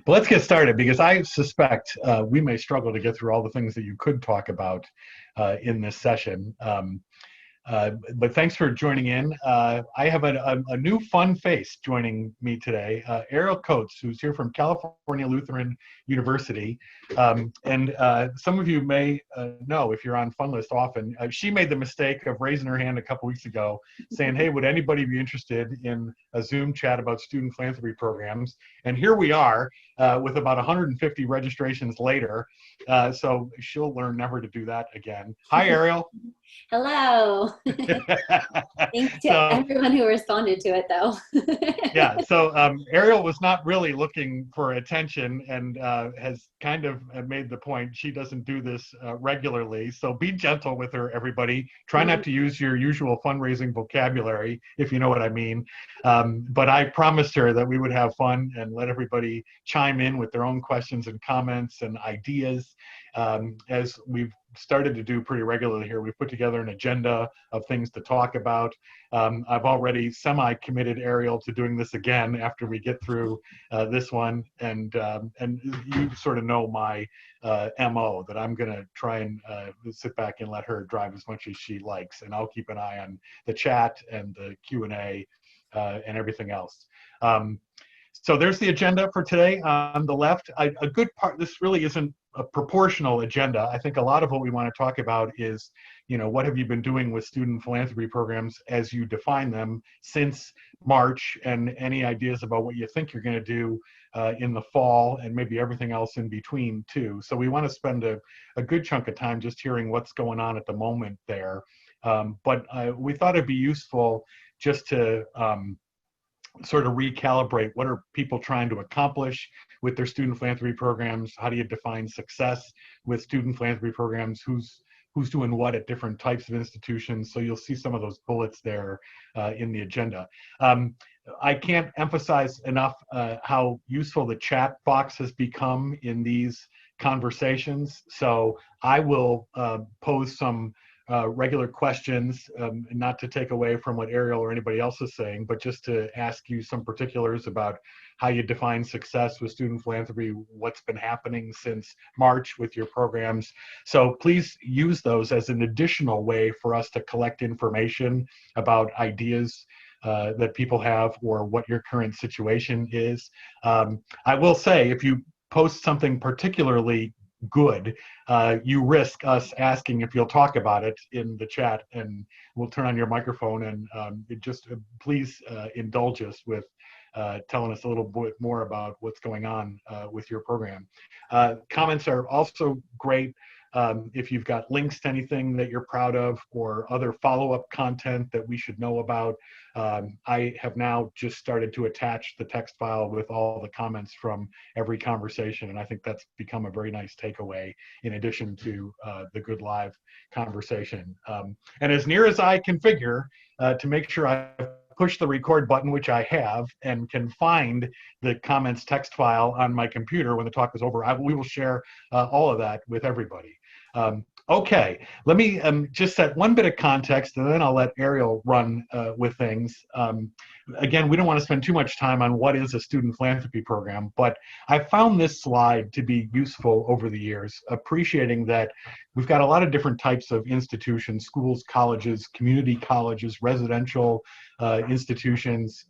Well, let's get started because I suspect we may struggle to get through all the things that you could talk about in this session. But thanks for joining in. I have a new fun face joining me today, Ariel Coates, who's here from California Lutheran University. And some of you may know, if you're on FundList often, she made the mistake of raising her hand a couple weeks ago saying, hey, would anybody be interested in a Zoom chat about student philanthropy programs? And here we are with about 150 registrations later. So she'll learn never to do that again. Hi, Ariel. Hello. Thanks to everyone who responded to it, though. Yeah, so Ariel was not really looking for attention and has kind of made the point she doesn't do this regularly. So be gentle with her, everybody. Try not to use your usual fundraising vocabulary, if you know what I mean. But I promised her that we would have fun and let everybody chime in with their own questions and comments and ideas. As we've started to do pretty regularly here, we've put together an agenda of things to talk about. I've already semi-committed Ariel to doing this again after we get through this one, and you sort of know my MO, that I'm going to try and sit back and let her drive as much as she likes, and I'll keep an eye on the chat and the Q&A and everything else. So there's the agenda for today. On the left, a good part, this really isn't a proportional agenda. I think a lot of what we want to talk about is, what have you been doing with student philanthropy programs as you define them since March, and any ideas about what you think you're going to do in the fall, and maybe everything else in between too. So we want to spend a good chunk of time just hearing what's going on at the moment there. But we thought it'd be useful just to sort of recalibrate what are people trying to accomplish with their student philanthropy programs. How do you define success with student philanthropy programs? Who's doing what at different types of institutions? So you'll see some of those bullets there in the agenda. I can't emphasize enough how useful the chat box has become in these conversations. So I will pose some regular questions, not to take away from what Ariel or anybody else is saying, but just to ask you some particulars about how you define success with student philanthropy, what's been happening since March with your programs. So please use those as an additional way for us to collect information about ideas that people have or what your current situation is. I will say, if you post something particularly good, you risk us asking if you'll talk about it in the chat, and we'll turn on your microphone, and please indulge us with telling us a little bit more about what's going on with your program. Comments are also great. If you've got links to anything that you're proud of or other follow-up content that we should know about, I have now just started to attach the text file with all the comments from every conversation, and I think that's become a very nice takeaway in addition to the good live conversation. And as near as I can figure, to make sure I push the record button, which I have, and can find the comments text file on my computer when the talk is over, we will share all of that with everybody. Okay, let me just set one bit of context, and then I'll let Ariel run with things. Again, we don't want to spend too much time on what is a student philanthropy program, but I found this slide to be useful over the years, appreciating that we've got a lot of different types of institutions: schools, colleges, community colleges, residential institutions,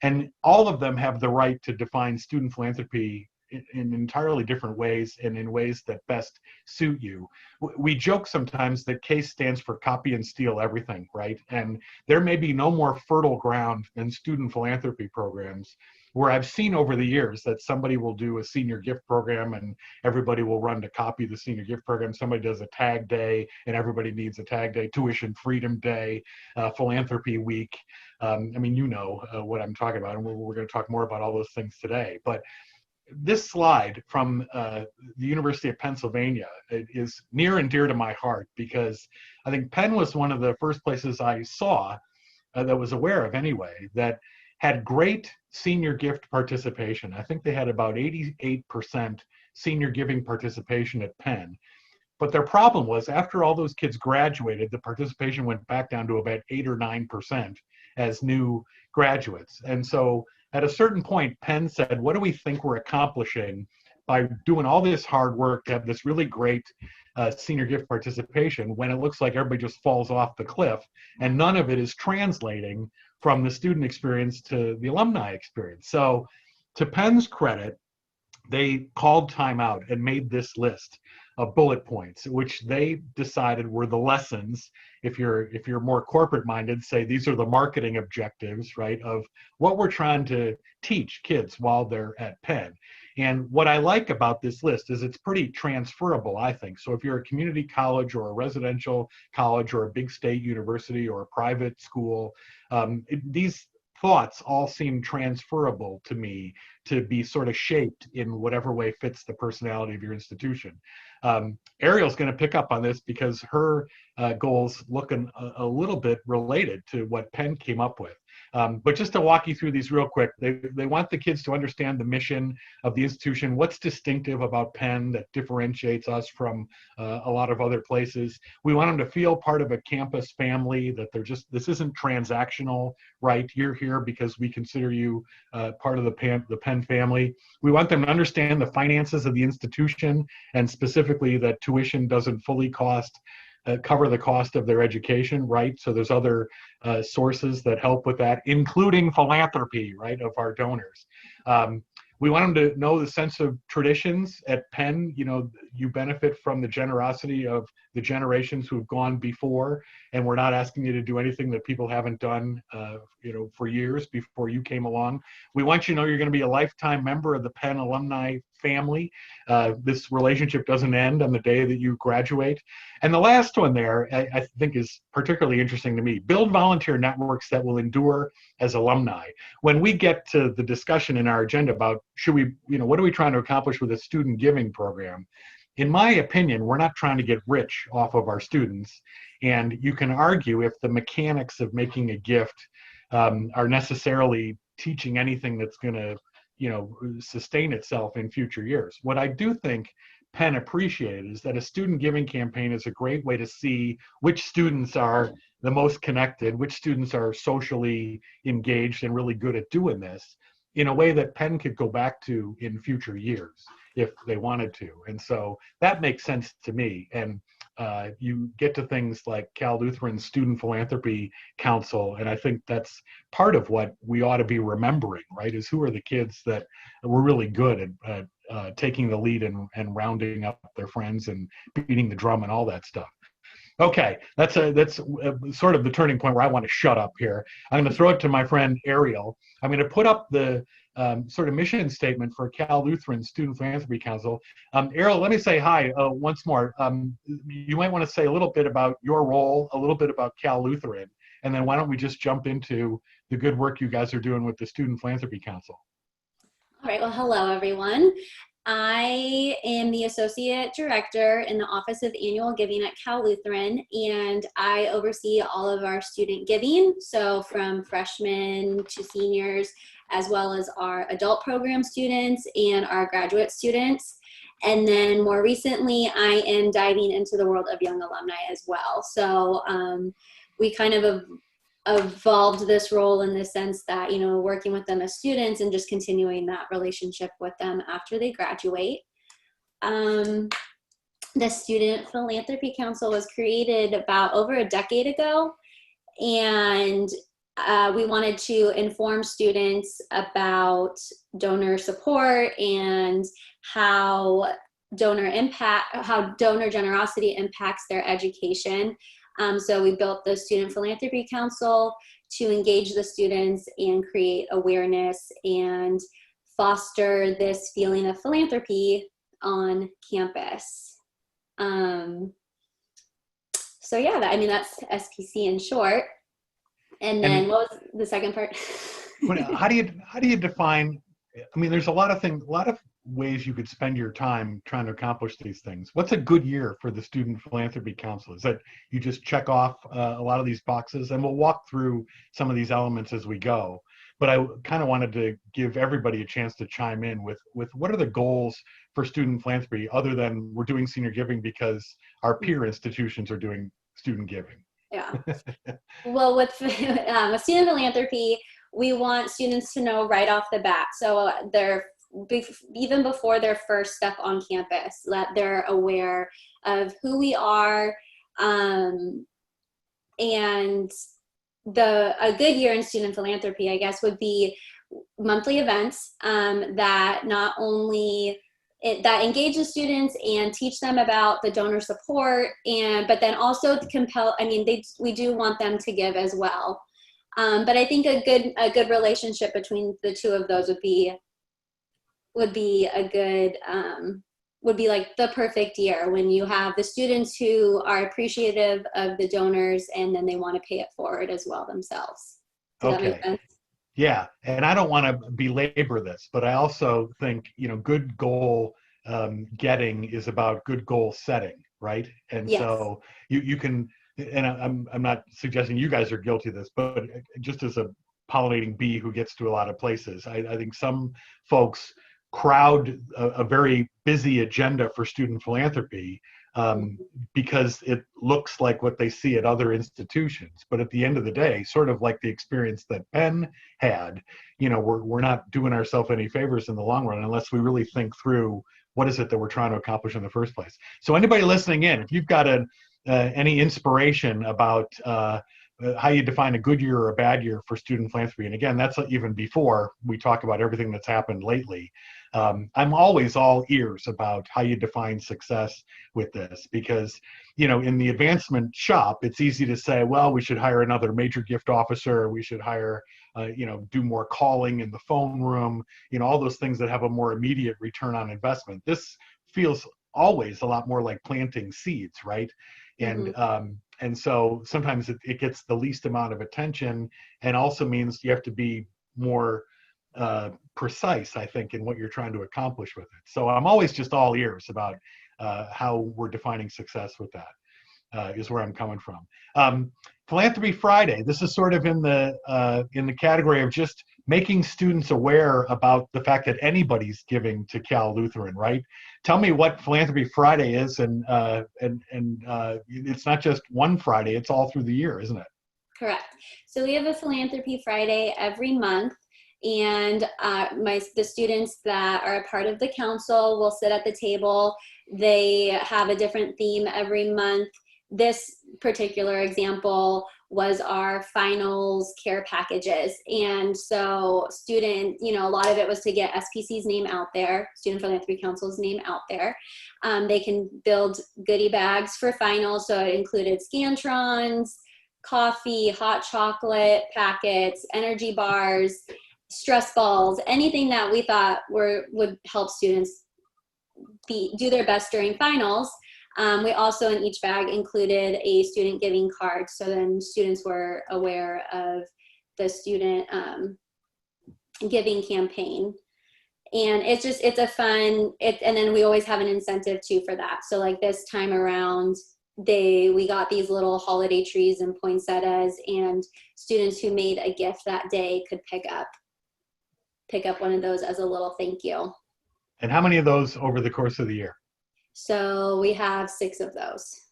and all of them have the right to define student philanthropy in entirely different ways, and in ways that best suit you. We joke sometimes that CASE stands for copy and steal everything, right? And there may be no more fertile ground than student philanthropy programs, where I've seen over the years that somebody will do a senior gift program and everybody will run to copy the senior gift program. Somebody does a tag day and everybody needs a tag day, tuition freedom day, philanthropy week. I mean, you know what I'm talking about, and we're going to talk more about all those things today. But this slide from the University of Pennsylvania is near and dear to my heart, because I think Penn was one of the first places I saw, that was aware of anyway, that had great senior gift participation. I think they had about 88% senior giving participation at Penn. But their problem was, after all those kids graduated, the participation went back down to about 8 or 9% as new graduates. And so at a certain point, Penn said, what do we think we're accomplishing by doing all this hard work to have this really great senior gift participation when it looks like everybody just falls off the cliff and none of it is translating from the student experience to the alumni experience. So to Penn's credit, they called time out and made this list of bullet points, which they decided were the lessons. If you're more corporate minded, say these are the marketing objectives, right, of what we're trying to teach kids while they're at Penn. And what I like about this list is it's pretty transferable, I think. So if you're a community college or a residential college or a big state university or a private school, these thoughts all seem transferable to me to be sort of shaped in whatever way fits the personality of your institution. Ariel's going to pick up on this because her goals look a little bit related to what Penn came up with. But just to walk you through these real quick, they want the kids to understand the mission of the institution, what's distinctive about Penn that differentiates us from a lot of other places. We want them to feel part of a campus family, that this isn't transactional, right? You're here because we consider you part of the Penn family. We want them to understand the finances of the institution, and specifically that tuition doesn't fully cover the cost of their education, right? So there's other sources that help with that, including philanthropy, right, of our donors. We want them to know the sense of traditions at Penn. You know, you benefit from the generosity of the generations who've gone before, and we're not asking you to do anything that people haven't done, for years before you came along. We want you to know you're going to be a lifetime member of the Penn alumni family. This relationship doesn't end on the day that you graduate. And the last one there, I think is particularly interesting to me. Build volunteer networks that will endure as alumni. When we get to the discussion in our agenda about what are we trying to accomplish with a student giving program? In my opinion, we're not trying to get rich off of our students. And you can argue if the mechanics of making a gift are necessarily teaching anything that's going to sustain itself in future years. What I do think Penn appreciated is that a student giving campaign is a great way to see which students are the most connected, which students are socially engaged and really good at doing this in a way that Penn could go back to in future years if they wanted to. And so that makes sense to me. And you get to things like Cal Lutheran Student Philanthropy Council, and I think that's part of what we ought to be remembering, right, is who are the kids that were really good at taking the lead and rounding up their friends and beating the drum and all that stuff. Okay, that's sort of the turning point where I want to shut up here. I'm going to throw it to my friend Ariel. I'm going to put up the sort of mission statement for Cal Lutheran Student Philanthropy Council. Ariel, let me say hi once more. You might want to say a little bit about your role, a little bit about Cal Lutheran, and then why don't we just jump into the good work you guys are doing with the Student Philanthropy Council. All right, well, hello, everyone. I am the Associate Director in the Office of Annual Giving at Cal Lutheran, and I oversee all of our student giving, so from freshmen to seniors, as well as our adult program students and our graduate students. And then more recently, I am diving into the world of young alumni as well. So we kind of evolved this role in the sense that, working with them as students and just continuing that relationship with them after they graduate. The Student Philanthropy Council was created about over a decade ago, and we wanted to inform students about donor support and how donor generosity impacts their education. So we built the Student Philanthropy Council to engage the students and create awareness and foster this feeling of philanthropy on campus. So yeah, that's SPC in short. And then what was the second part? How do you define? There's a lot of ways you could spend your time trying to accomplish these things. What's a good year for the Student Philanthropy Council? Is that you just check off a lot of these boxes, and we'll walk through some of these elements as we go. But I kind of wanted to give everybody a chance to chime in with what are the goals for student philanthropy other than we're doing senior giving because our peer institutions are doing student giving. Yeah. Well, with student philanthropy, we want students to know right off the bat. So even before their first step on campus, that they're aware of who we are. And a good year in student philanthropy, I guess, would be monthly events that not only that engage the students and teach them about the donor support, but then also compel. I mean, we do want them to give as well. But I think a good relationship between the two of those would be like the perfect year, when you have the students who are appreciative of the donors and then they want to pay it forward as well themselves. Does that make sense? Yeah, and I don't want to belabor this, but I also think, good goal getting is about good goal setting, right? And Yes. so you can, and I'm not suggesting you guys are guilty of this, but just as a pollinating bee who gets to a lot of places, I think some folks crowd a very busy agenda for student philanthropy because it looks like what they see at other institutions. But at the end of the day, sort of like the experience that Penn had, we're not doing ourselves any favors in the long run unless we really think through what is it that we're trying to accomplish in the first place. So anybody listening in, if you've got any inspiration about how you define a good year or a bad year for student philanthropy, and again, that's even before we talk about everything that's happened lately. I'm always all ears about how you define success with this, because, in the advancement shop, it's easy to say, well, we should hire another major gift officer, we should hire, do more calling in the phone room, all those things that have a more immediate return on investment. This feels always a lot more like planting seeds, right? And so sometimes it gets the least amount of attention, and also means you have to be more precise, I think, in what you're trying to accomplish with it. So I'm always just all ears about how we're defining success with that, is where I'm coming from. Philanthropy Friday, this is sort of in the category of just making students aware about the fact that anybody's giving to Cal Lutheran, right? Tell me what Philanthropy Friday is, and it's not just one Friday, it's all through the year, isn't it? Correct. So we have a Philanthropy Friday every month, and the students that are a part of the council will sit at the table. They have a different theme every month. This particular example was our finals care packages. And so a lot of it was to get SPC's name out there, Student Philanthropy Council's name out there. They can build goodie bags for finals. So it included Scantrons, coffee, hot chocolate packets, energy bars, stress balls, anything that we thought would help students do their best during finals. We also, in each bag, included a student giving card, so then students were aware of the student giving campaign. And it's a fun, and then we always have an incentive too for that. So like this time around, we got these little holiday trees and poinsettias, and students who made a gift that day could pick up one of those as a little thank you. And how many of those over the course of the year? So we have 6 of those.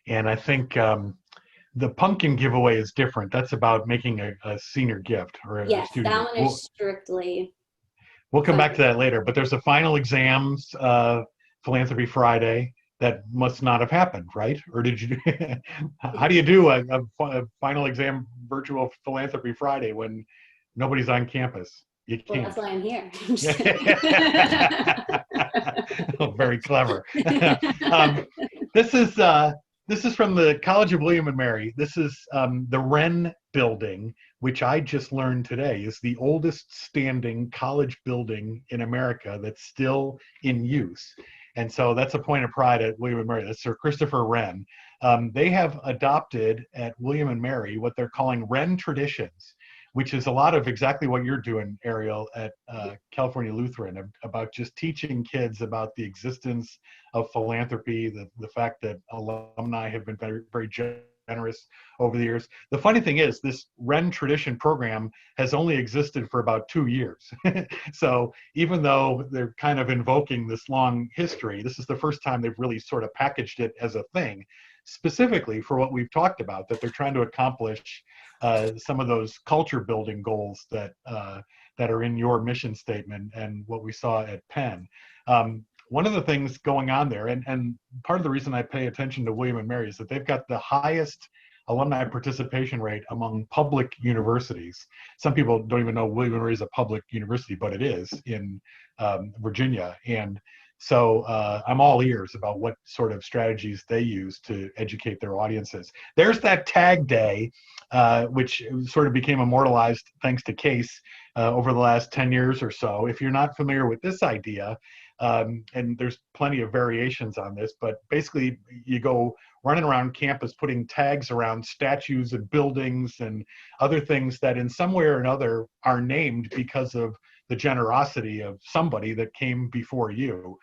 And I think the pumpkin giveaway is different. That's about making a senior gift or a yes, student. That one is strictly. We'll come back to that later, but there's a final exams Philanthropy Friday that must not have happened, right? Or did you? How do you do a final exam virtual Philanthropy Friday when nobody's on campus? You can't. Well, that's why I'm here. Oh, very clever. This is from the College of William and Mary. This is the Wren building, which I just learned today is the oldest standing college building in America that's still in use. And so that's a point of pride at William and Mary. That's Sir Christopher Wren. They have adopted at William and Mary what they're calling Wren Traditions, which is a lot of exactly what you're doing, Ariel, at California Lutheran, about just teaching kids about the existence of philanthropy, the fact that alumni have been very, very generous over the years. The funny thing is, this Wren Tradition program has only existed for about 2 years. So even though they're kind of invoking this long history, this is the first time they've really sort of packaged it as a thing, specifically for what we've talked about, that they're trying to accomplish some of those culture building goals that that are in your mission statement and what we saw at Penn. One of the things going on there, and part of the reason I pay attention to William and Mary is that they've got the highest alumni participation rate among public universities. Some people don't even know William and Mary is a public university, but it is in Virginia. And so I'm all ears about what sort of strategies they use to educate their audiences. There's that tag day, which sort of became immortalized thanks to Case over the last 10 years or so. If you're not familiar with this idea, and there's plenty of variations on this, but basically you go running around campus putting tags around statues and buildings and other things that in some way or another are named because of the generosity of somebody that came before you.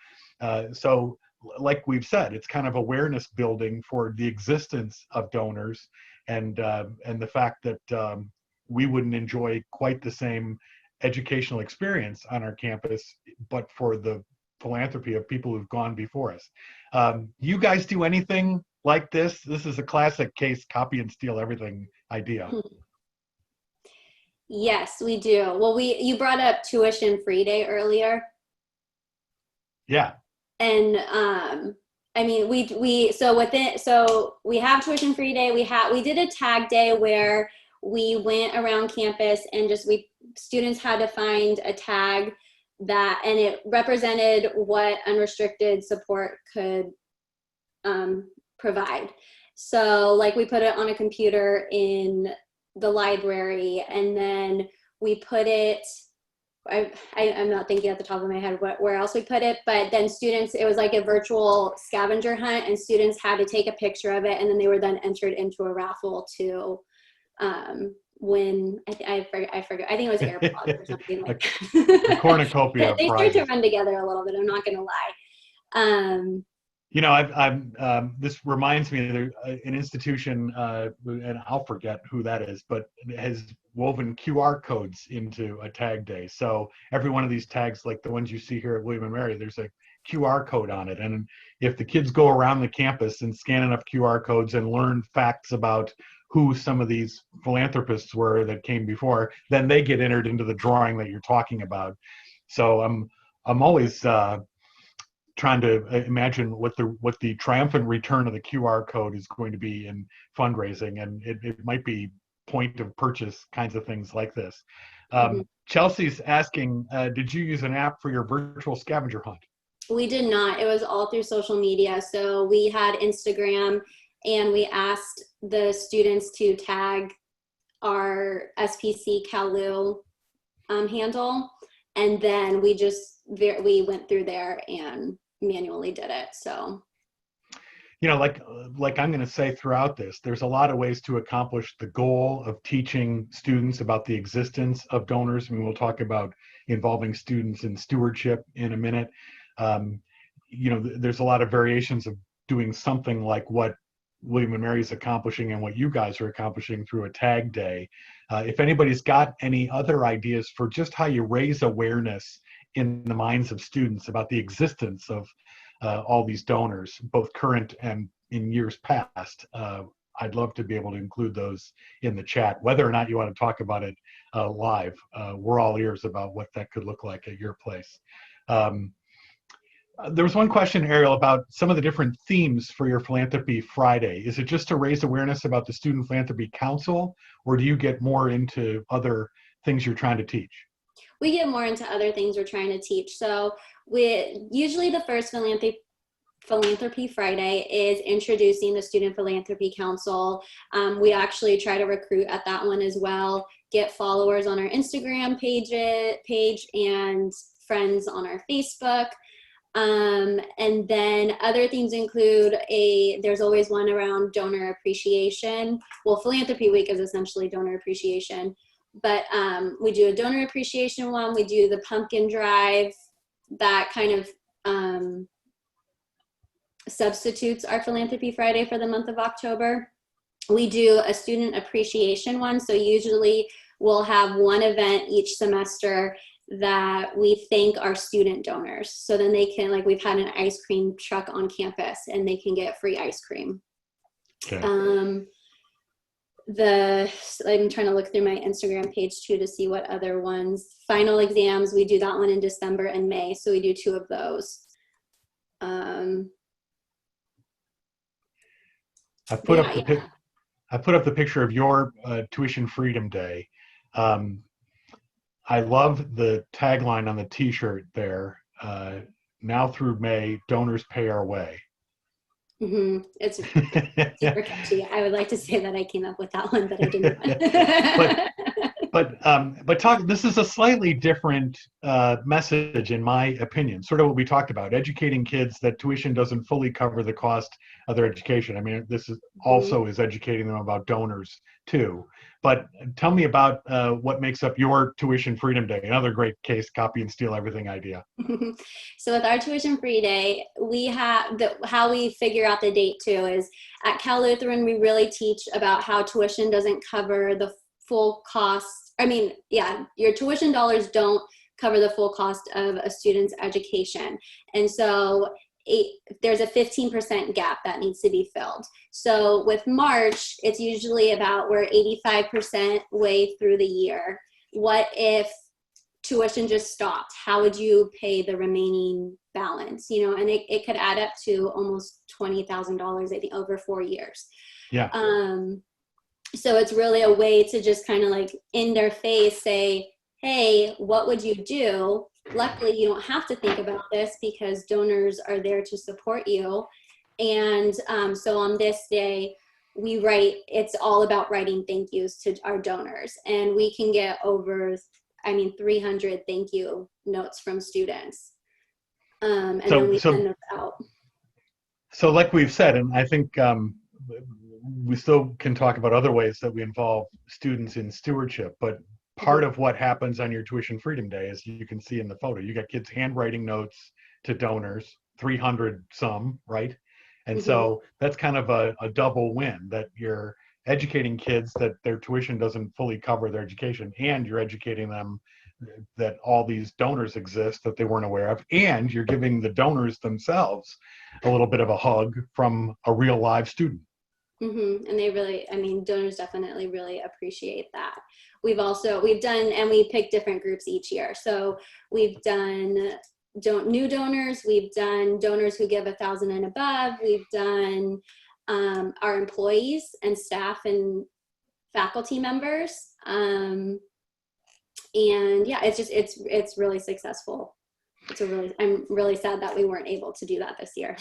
So like we've said, it's kind of awareness building for the existence of donors and the fact that we wouldn't enjoy quite the same educational experience on our campus, but for the philanthropy of people who've gone before us. You guys do anything like this? This is a classic Case copy and steal everything idea. Yes, we do. Well, you brought up tuition free day earlier. Yeah. And I mean, we have tuition free day. We did a tag day where we went around campus and students had to find a tag and it represented what unrestricted support could provide. So like we put it on a computer in the library, and then we put it, I'm not thinking at the top of my head where else we put it, but then it was like a virtual scavenger hunt, and students had to take a picture of it, and then they were then entered into a raffle to win. I forget. I think it was AirPods or something like that. A cornucopia. They start to run together a little bit. I'm not going to lie. You know, this reminds me of an institution, and I'll forget who that is, but it has woven QR codes into a tag day. So every one of these tags, like the ones you see here at William and Mary, there's a QR code on it. And if the kids go around the campus and scan enough QR codes and learn facts about who some of these philanthropists were that came before, then they get entered into the drawing that you're talking about. So I'm always trying to imagine what the triumphant return of the QR code is going to be in fundraising, and it might be point of purchase kinds of things like this. Chelsea's asking, did you use an app for your virtual scavenger hunt? We did not. It was all through social media. So we had Instagram, and we asked the students to tag our SPC CalLu handle, and then we went through there and manually did it. So, you know, like I'm going to say throughout this, there's a lot of ways to accomplish the goal of teaching students about the existence of donors. I mean, we'll talk about involving students in stewardship in a minute. You know, there's a lot of variations of doing something like what William and Mary is accomplishing and what you guys are accomplishing through a tag day. If anybody's got any other ideas for just how you raise awareness in the minds of students about the existence of all these donors, both current and in years past, I'd love to be able to include those in the chat. Whether or not you want to talk about it live, we're all ears about what that could look like at your place. There was one question, Ariel, about some of the different themes for your Philanthropy Friday. Is it just to raise awareness about the Student Philanthropy Council, or do you get more into other things you're trying to teach? We get more into other things we're trying to teach. So usually the first Philanthropy Friday is introducing the Student Philanthropy Council. We actually try to recruit at that one as well, get followers on our Instagram page and friends on our Facebook. And then other things include there's always one around donor appreciation. Well, Philanthropy Week is essentially donor appreciation, but we do a donor appreciation one. We do the pumpkin drive that kind of substitutes our Philanthropy Friday for the month of October. We do a student appreciation one. So usually we'll have one event each semester that we thank our student donors. So then they can, like, we've had an ice cream truck on campus and they can get free ice cream. Okay. I'm trying to look through my Instagram page too to see what other ones. Final exams, we do that one in December and May, so we do 2 of those. I put up the picture of your Tuition Freedom Day. I love the tagline on the T-shirt there. Now through May, donors pay our way. It's super catchy. I would like to say that I came up with that one, but I didn't. but this is a slightly different message, in my opinion. Sort of what we talked about, educating kids that tuition doesn't fully cover the cost of their education. I mean, this is also is educating them about donors too. But tell me about what makes up your Tuition Freedom Day, another great case copy and steal everything idea. So with our Tuition Free Day, we have how we figure out the date too is at Cal Lutheran, we really teach about how tuition doesn't cover the full cost. I mean, yeah, your tuition dollars don't cover the full cost of a student's education. And so there's a 15% gap that needs to be filled. So with March, it's usually about we're 85% way through the year. What if tuition just stopped? How would you pay the remaining balance? You know, and it could add up to almost $20,000, I think, over 4 years. Yeah. So it's really a way to just kind of like in their face say, hey, what would you do? Luckily, you don't have to think about this because donors are there to support you. And so on this day, it's all about writing thank yous to our donors. And we can get over, 300 thank you notes from students. And then we send those out. So like we've said, and I think we still can talk about other ways that we involve students in stewardship, but part of what happens on your Tuition Freedom Day is you can see in the photo, you got kids handwriting notes to donors, 300 some, right? And so that's kind of a double win, that you're educating kids that their tuition doesn't fully cover their education, and you're educating them that all these donors exist that they weren't aware of, and you're giving the donors themselves a little bit of a hug from a real live student. And they really, donors definitely really appreciate that. We've done, and we pick different groups each year. So we've done new donors, we've done donors who give 1,000 and above, we've done our employees and staff and faculty members. And yeah, it's really successful. I'm really sad that we weren't able to do that this year.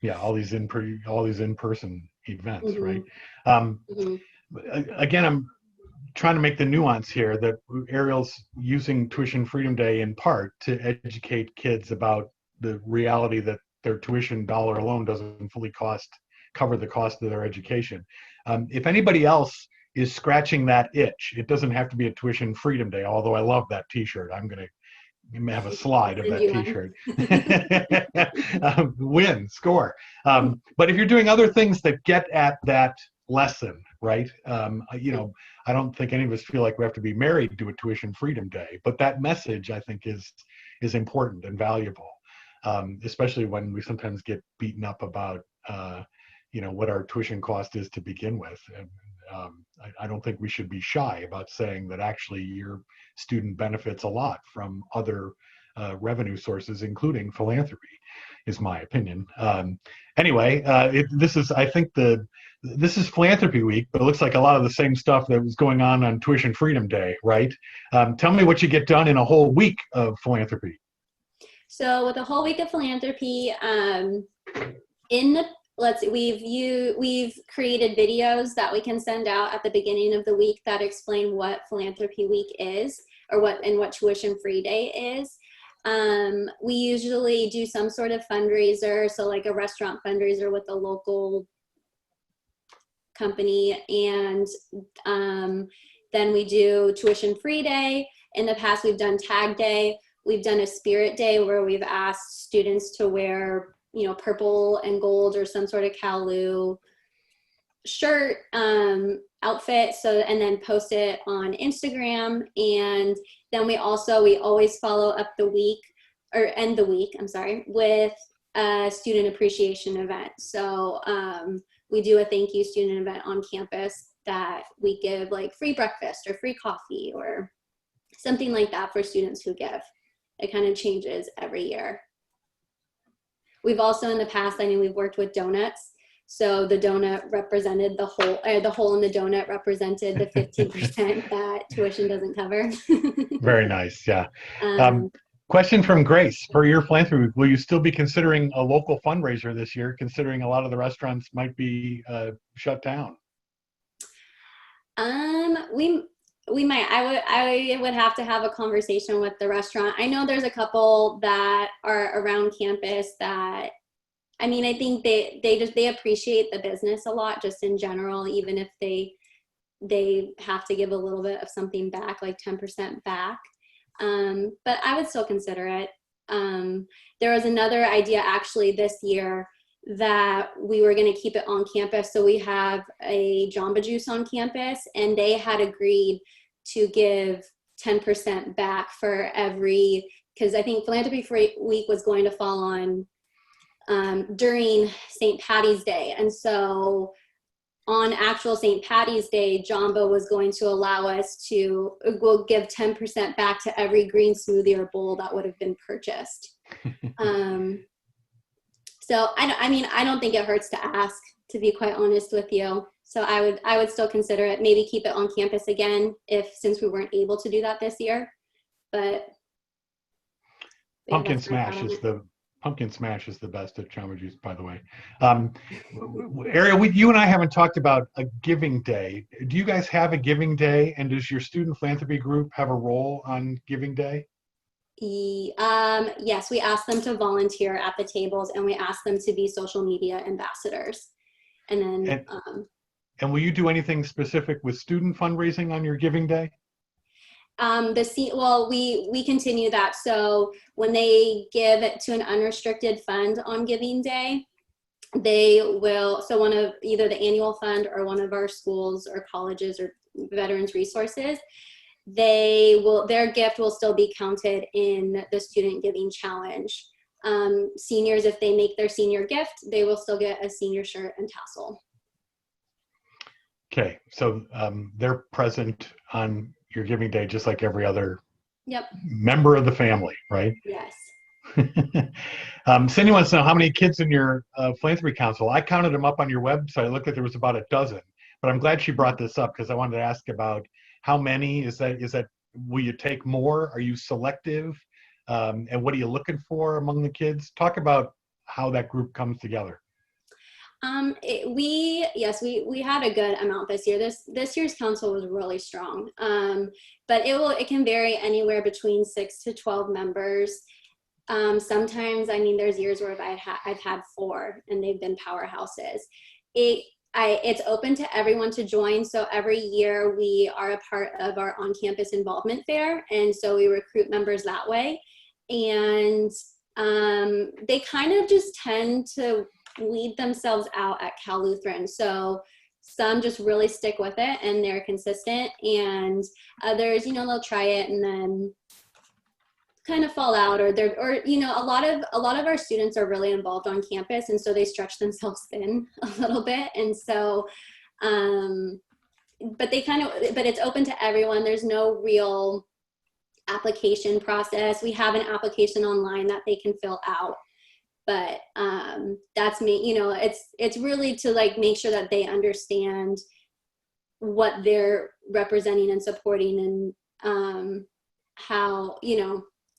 Yeah, all these in-person events, right? Again, I'm trying to make the nuance here that Ariel's using Tuition Freedom Day in part to educate kids about the reality that their tuition dollar alone doesn't fully cover the cost of their education. If anybody else is scratching that itch, it doesn't have to be a Tuition Freedom Day, although I love that t-shirt. I'm going to have a slide of that t-shirt. Win, score. But if you're doing other things that get at that lesson, right? I don't think any of us feel like we have to be married to a Tuition Freedom Day, but that message, I think, is important and valuable, especially when we sometimes get beaten up about what our tuition cost is to begin with. And I don't think we should be shy about saying that actually your student benefits a lot from other revenue sources, including philanthropy, is my opinion. Anyway, this is Philanthropy Week, but it looks like a lot of the same stuff that was going on Tuition Freedom Day, right? Tell me what you get done in a whole week of philanthropy. So with a whole week of philanthropy, we've created videos that we can send out at the beginning of the week that explain what Philanthropy Week is, or what Tuition Free Day is. We usually do some sort of fundraiser, so like a restaurant fundraiser with a local company, and then we do Tuition Free Day. In the past, we've done Tag Day. We've done a Spirit Day where we've asked students to wear purple and gold or some sort of Cal-Lu shirt, outfit, and then post it on Instagram. And then we always follow up end the week with a student appreciation event. So we do a thank you student event on campus that we give like free breakfast or free coffee or something like that for students who give. It kind of changes every year. We've also in the past, I mean, we've worked with donuts. So the donut represented the hole in the donut represented the 15% that tuition doesn't cover. Very nice, yeah. um, Question from Grace: for your philanthropy, will you still be considering a local fundraiser this year, considering a lot of the restaurants might be shut down? we might. I would have to have a conversation with the restaurant. I know there's a couple that are around campus that, I mean, I think they appreciate the business a lot just in general, even if they have to give a little bit of something back, like 10% back. But I would still consider it. There was another idea actually this year that we were going to keep it on campus. So we have a Jamba Juice on campus, and they had agreed to give 10% back for every, because I think Philanthropy Friday week was going to fall on during St. Patty's Day. And so on actual St. Patty's Day, Jamba was going to allow us to, we'll give 10% back to every green smoothie or bowl that would have been purchased. So I don't think it hurts to ask, to be quite honest with you. So I would still consider it, maybe keep it on campus again since we weren't able to do that this year. But yeah, Pumpkin smash is the best at Jamba Juice, by the way. Ariel, you and I haven't talked about a giving day. Do you guys have a giving day, and does your student philanthropy group have a role on giving day? Yes, we ask them to volunteer at the tables, and we ask them to be social media ambassadors. And then and will you do anything specific with student fundraising on your giving day? We continue that. So when they give it to an unrestricted fund on giving day, they will, so one of either the annual fund or one of our schools or colleges or veterans resources, their gift will still be counted in the student giving challenge. Seniors, if they make their senior gift, they will still get a senior shirt and tassel. Okay, so they're present on your giving day just like every other member of the family, right? Yes. Cindy wants to know how many kids in your philanthropy council. I counted them up on your website. I looked like there was about a dozen, but I'm glad she brought this up because I wanted to ask about how many. Is that will you take more? Are you selective? And what are you looking for among the kids? Talk about how that group comes together. We had a good amount this year. This year's council was really strong. But it can vary anywhere between 6 to 12 members. Sometimes, I mean, there's years where I've had 4 and they've been powerhouses. It's open to everyone to join. So every year we are a part of our on-campus involvement fair. And so we recruit members that way. And they kind of just tend to weed themselves out at Cal Lutheran. So some just really stick with it and they're consistent, and others, they'll try it and then kind of fall out, or a lot of our students are really involved on campus, and so they stretch themselves thin a little bit. And so but it's open to everyone. There's no real application process. We have an application online that they can fill out. But that's me, it's really to like make sure that they understand what they're representing and supporting, and how,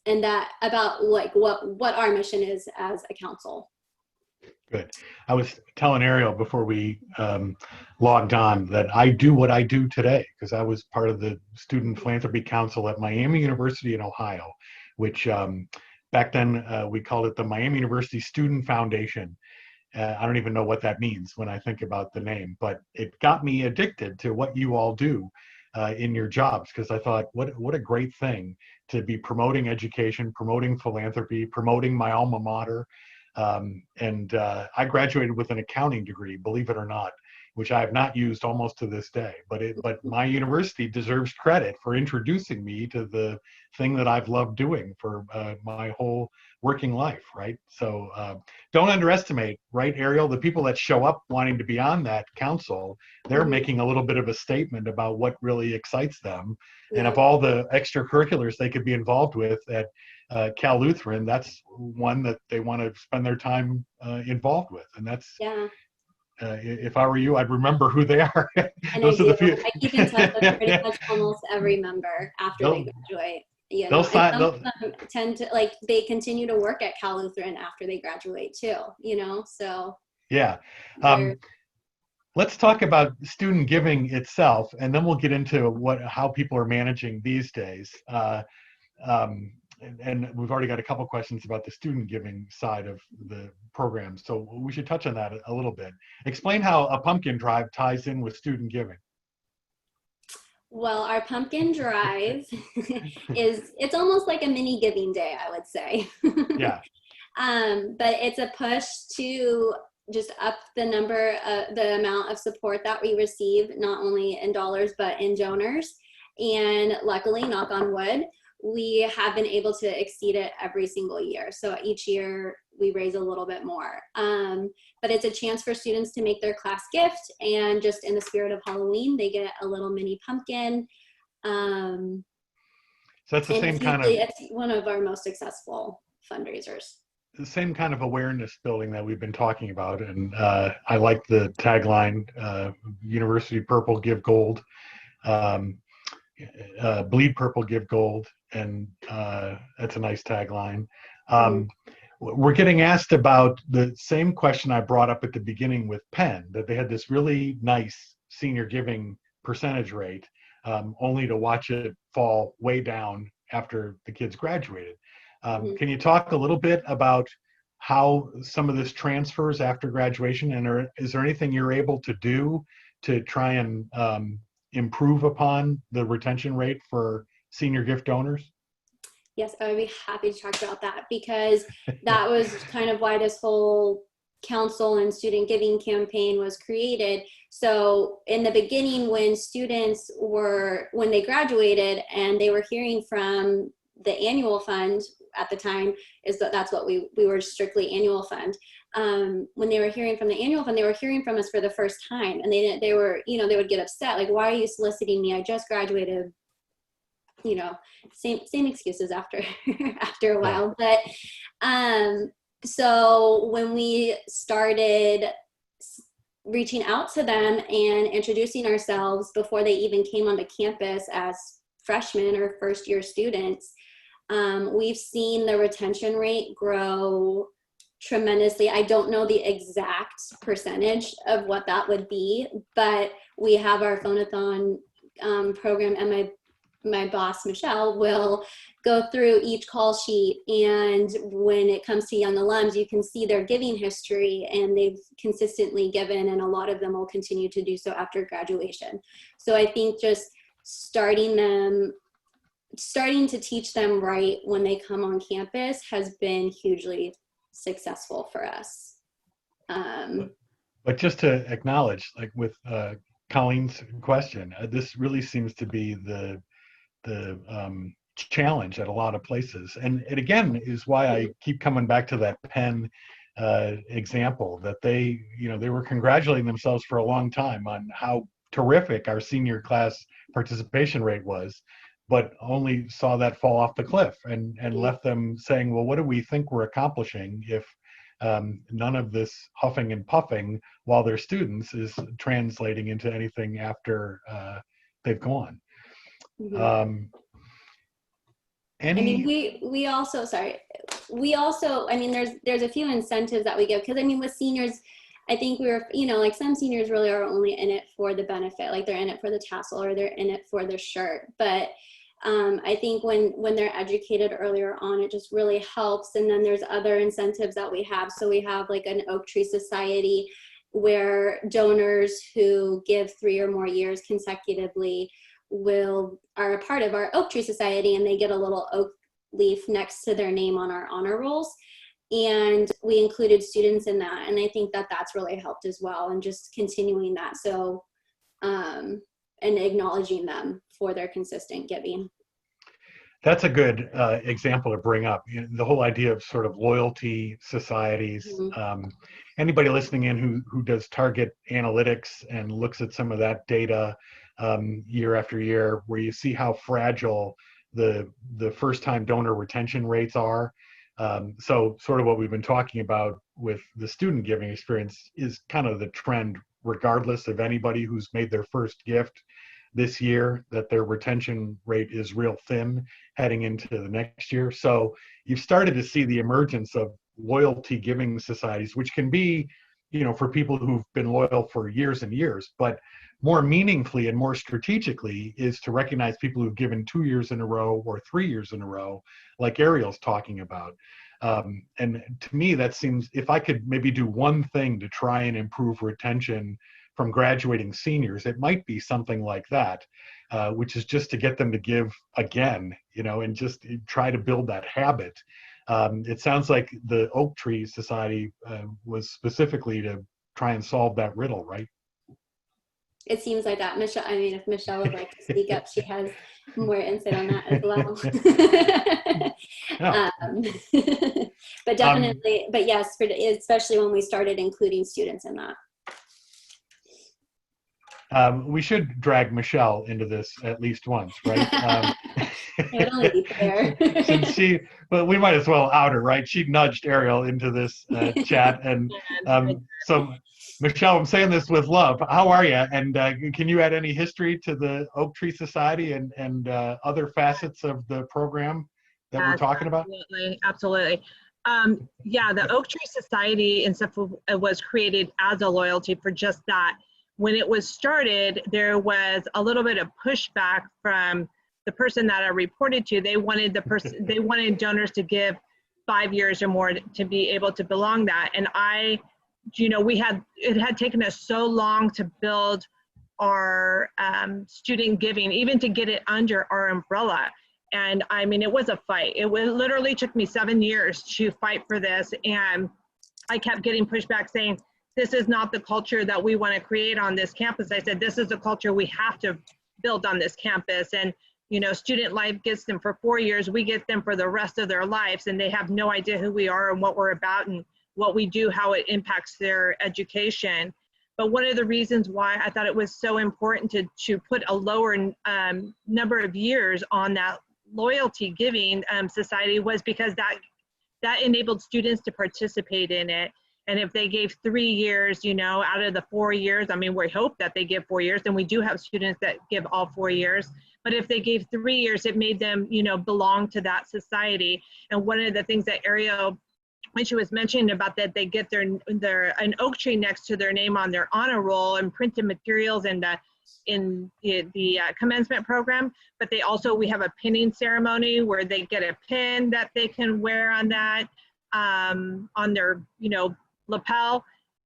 and that about like what our mission is as a council. Good. I was telling Ariel before we logged on that I do what I do today because I was part of the Student Philanthropy Council at Miami University in Ohio, which back then, we called it the Miami University Student Foundation. I don't even know what that means when I think about the name, but it got me addicted to what you all do in your jobs, because I thought, what a great thing to be promoting education, promoting philanthropy, promoting my alma mater. I graduated with an accounting degree, believe it or not, which I have not used almost to this day. But my university deserves credit for introducing me to the thing that I've loved doing for my whole working life, right? So don't underestimate, right, Ariel, the people that show up wanting to be on that council, they're making a little bit of a statement about what really excites them. And Yeah. of all the extracurriculars they could be involved with at Cal Lutheran, that's one that they want to spend their time involved with. And that's, Yeah. if I were you, I'd remember who they are. And I Those are do. the few. I keep in touch with pretty much almost every member after they they'll, graduate. You they'll know, and sign. some of They'll, them tend to like they continue to work at Cal Lutheran after they graduate too. You know, so yeah. they're Let's talk about student giving itself, and then we'll get into how people are managing these days. And we've already got a couple questions about the student giving side of the program, so we should touch on that a little bit. Explain how a pumpkin drive ties in with student giving. well, our pumpkin drive it's almost like a mini giving day, I would say. Yeah. But it's a push to just up the amount of support that we receive, not only in dollars, but in donors. And luckily, knock on wood, we have been able to exceed it every single year. So each year we raise a little bit more. But it's a chance for students to make their class gift, and just in the spirit of Halloween, they get a little mini pumpkin. So that's the And same kind of it's one of our most successful fundraisers. the same kind of awareness building that we've been talking about. And I like the tagline, University Purple, Give Gold, Bleed Purple, Give Gold. And that's a nice tagline. We're getting asked about the same question I brought up at the beginning with Penn, that they had this really nice senior giving percentage rate, only to watch it fall way down after the kids graduated. Can you talk a little bit about how some of this transfers after graduation, and is there anything you're able to do to try and improve upon the retention rate for senior gift donors? Yes, I would be happy to talk about that, because that was kind of why this whole council and student giving campaign was created. So in the beginning, when they graduated and they were hearing from the annual fund at the time, that's what we were, strictly annual fund. When they were hearing from the annual fund, they were hearing from us for the first time, and they would get upset, like, why are you soliciting me? I just graduated. Same excuses after after a while. But so when we started reaching out to them and introducing ourselves before they even came onto campus as freshmen or first year students, we've seen the retention rate grow tremendously. I don't know the exact percentage of what that would be, but we have our phone-a-thon program, and my boss, Michelle, will go through each call sheet, and when it comes to young alums, you can see their giving history, and they've consistently given, and a lot of them will continue to do so after graduation. So I think just starting to teach them right when they come on campus has been hugely successful for us. But just to acknowledge, like with Colleen's question, this really seems to be the challenge at a lot of places, and it again is why I keep coming back to that Penn example, that they were congratulating themselves for a long time on how terrific our senior class participation rate was, but only saw that fall off the cliff, and left them saying, well, what do we think we're accomplishing if none of this huffing and puffing while they're students is translating into anything after they've gone. I mean, we also, I mean, there's a few incentives that we give, because I mean, with seniors, I think like some seniors really are only in it for the benefit, like they're in it for the tassel or they're in it for the shirt. But I think when they're educated earlier on, it just really helps. And then there's other incentives that we have. So we have like an Oak Tree Society, where donors who give 3 or more years consecutively are a part of our Oak Tree Society, and they get a little oak leaf next to their name on our honor rolls. And we included students in that, and I think that that's really helped as well, and just continuing that. So and acknowledging them for their consistent giving. That's a good example to bring up. The whole idea of sort of loyalty societies. Mhm. Anybody listening in who does target analytics and looks at some of that data year after year, where you see how fragile the first time donor retention rates are. So sort of what we've been talking about with the student giving experience is kind of the trend, regardless of anybody who's made their first gift this year, that their retention rate is real thin heading into the next year. So you've started to see the emergence of loyalty giving societies, which can be, for people who've been loyal for years and years, but more meaningfully and more strategically is to recognize people who've given 2 years in a row or 3 years in a row, like Ariel's talking about. And to me, that seems, if I could maybe do one thing to try and improve retention from graduating seniors, it might be something like that, which is just to get them to give again, and just try to build that habit. It sounds like the Oak Tree Society was specifically to try and solve that riddle, right? It seems like that. Michelle, I mean, if Michelle would like to speak up, she has more insight on that as well. Yeah. But definitely, but yes, especially when we started including students in that. We should drag Michelle into this at least once, right? It would only be fair. Since but we might as well out her, right? She nudged Ariel into this chat. And so, Michelle, I'm saying this with love. How are you? And can you add any history to the Oak Tree Society and other facets of the program that we're talking about? Absolutely. Yeah, the Oak Tree Society in was created as a loyalty for just that. When it was started, there was a little bit of pushback from the person that I reported to. They wanted they wanted donors to give 5 years or more to be able to belong that. And it had taken us so long to build our student giving, even to get it under our umbrella. And I mean, it was a fight. It literally took me 7 years to fight for this. And I kept getting pushback saying, this is not the culture that we want to create on this campus. I said, this is the culture we have to build on this campus. And, Student Life gets them for 4 years. We get them for the rest of their lives. And they have no idea who we are and what we're about and what we do, how it impacts their education. But one of the reasons why I thought it was so important to put a lower number of years on that loyalty giving society was because that enabled students to participate in it. And if they gave 3 years, out of the 4 years, I mean, we hope that they give 4 years, and we do have students that give all 4 years. But if they gave 3 years, it made them, belong to that society. And one of the things that Ariel, when she was mentioning about that, they get an oak tree next to their name on their honor roll and printed materials and in the commencement program. But we have a pinning ceremony where they get a pin that they can wear on that, on their, lapel.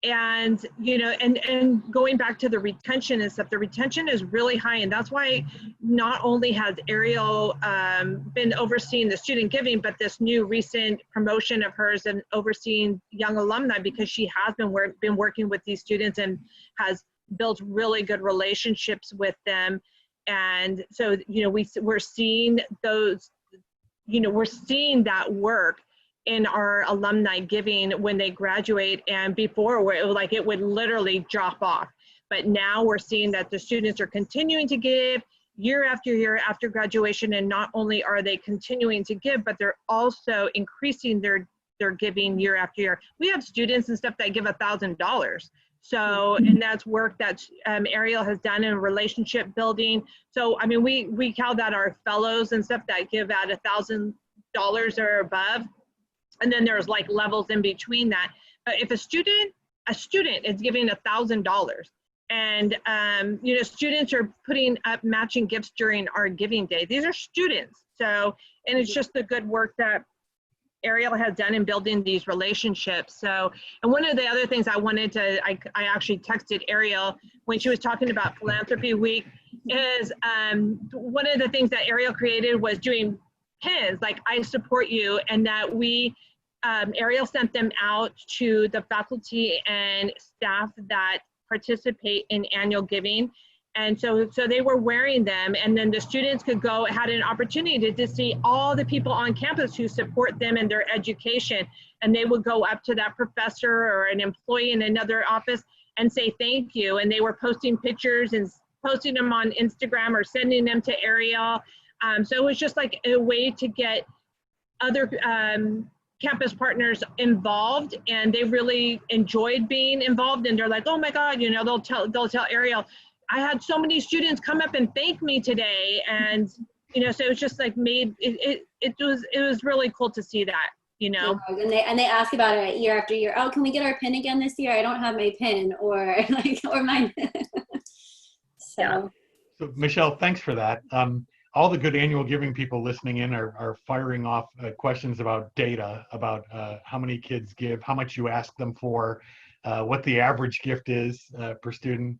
And and going back to the retention and stuff, the retention is really high. And that's why not only has Ariel been overseeing the student giving, but this new recent promotion of hers and overseeing young alumni, because she has been working with these students and has built really good relationships with them. And so we're seeing those, we're seeing that work in our alumni giving when they graduate, and before where it would literally drop off. But now we're seeing that the students are continuing to give year after year after graduation, and not only are they continuing to give, but they're also increasing their giving year after year. We have students and stuff that give $1,000. So, and that's work that Ariel has done in relationship building. So, I mean, we call that our fellows and stuff that give out $1,000 or above. And then there's like levels in between that. But if a student is giving $1,000, and students are putting up matching gifts during our giving day. These are students. So, and it's just the good work that Ariel has done in building these relationships. So, and one of the other things I wanted to, I actually texted Ariel when she was talking about Philanthropy Week, is one of the things that Ariel created was doing pins like I support you, and that Ariel sent them out to the faculty and staff that participate in annual giving. And so they were wearing them, and then the students had an opportunity to see all the people on campus who support them in their education. And they would go up to that professor or an employee in another office and say thank you. And they were posting pictures and posting them on Instagram or sending them to Ariel. So it was just like a way to get other campus partners involved, and they really enjoyed being involved. And they're like, oh my God, they'll tell Ariel, I had so many students come up and thank me today. And, so it was just like it was really cool to see that, Yeah, and they ask about it year after year. Oh, can we get our pin again this year? I don't have my pin, or mine. So Michelle, thanks for that. All the good annual giving people listening in are firing off questions about data, about how many kids give, how much you ask them for, what the average gift is per student.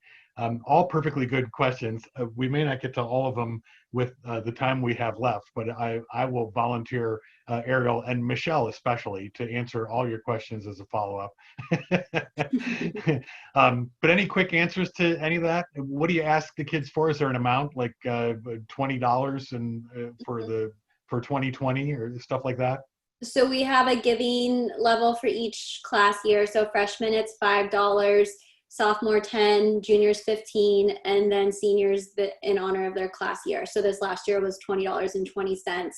All perfectly good questions. We may not get to all of them with the time we have left, but I will volunteer Ariel and Michelle especially to answer all your questions as a follow-up. But any quick answers to any of that? What do you ask the kids for? Is there an amount like $20 and for 2020 or stuff like that? So we have a giving level for each class year. So freshmen, it's $5. Sophomore 10, juniors 15, and then seniors in honor of their class year. So this last year was $20.20.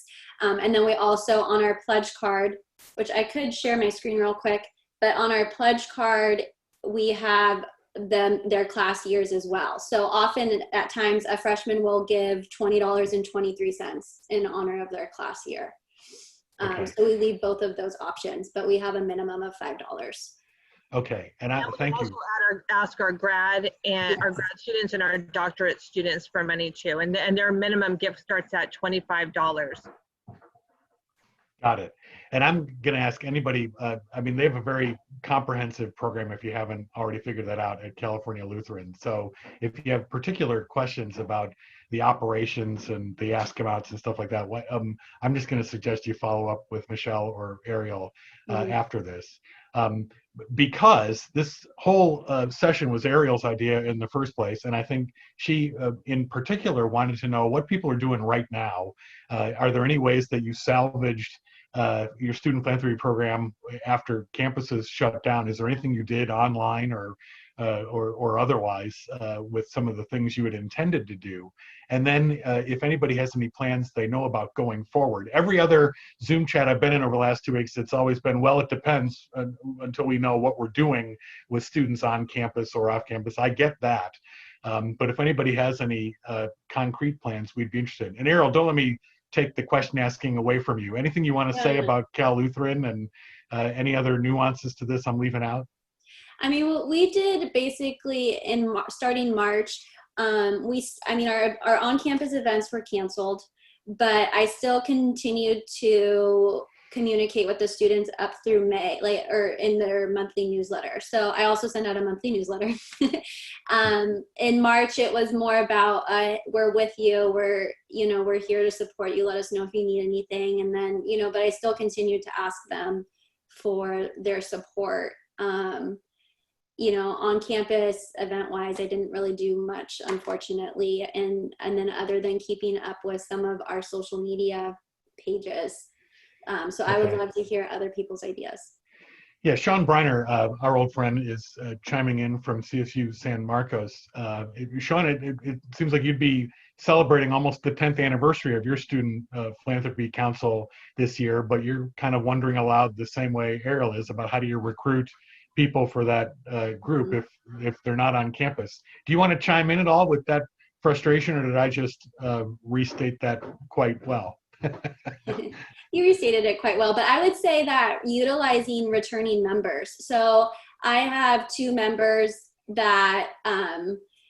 And then we also, on our pledge card, which I could share my screen real quick, but on our pledge card, we have their class years as well. So often at times a freshman will give $20.23 in honor of their class year. Okay. So we leave both of those options, but we have a minimum of $5. Okay, and thank you. Ask our grad students and our doctorate students for money too, and their minimum gift starts at $25. Got it. And I'm going to ask anybody. They have a very comprehensive program. If you haven't already figured that out at California Lutheran, so if you have particular questions about the operations and the ask abouts and stuff like that, I'm just going to suggest you follow up with Michelle or Ariel after this. Because this whole session was Ariel's idea in the first place, and I think she in particular wanted to know what people are doing right now. Are there any ways that you salvaged your student philanthropy program after campuses shut down? Is there anything you did online or otherwise with some of the things you had intended to do? And then if anybody has any plans they know about going forward. Every other Zoom chat I've been in over the last 2 weeks, it's always been, well, it depends until we know what we're doing with students on campus or off campus. I get that. But if anybody has any concrete plans, we'd be interested. And Ariel, don't let me take the question asking away from you. Anything you want to say about Cal Lutheran and any other nuances to this I'm leaving out? What we did basically starting March, our on-campus events were canceled, but I still continued to communicate with the students up through May, or in their monthly newsletter. So I also send out a monthly newsletter. In March, it was more about, we're with you, we're here to support you, let us know if you need anything. And then, but I still continued to ask them for their support. On campus event wise, I didn't really do much, unfortunately. And then other than keeping up with some of our social media pages. So I would love to hear other people's ideas. Yeah, Sean Briner, our old friend, is chiming in from CSU San Marcos. Sean, it seems like you'd be celebrating almost the 10th anniversary of your Student Philanthropy Council this year, but you're kind of wondering aloud the same way Ariel is about how do you recruit people for that group if they're not on campus. Do you want to chime in at all with that frustration, or did I just restate that quite well? You restated it quite well, but I would say that utilizing returning members. So I have 2 members that,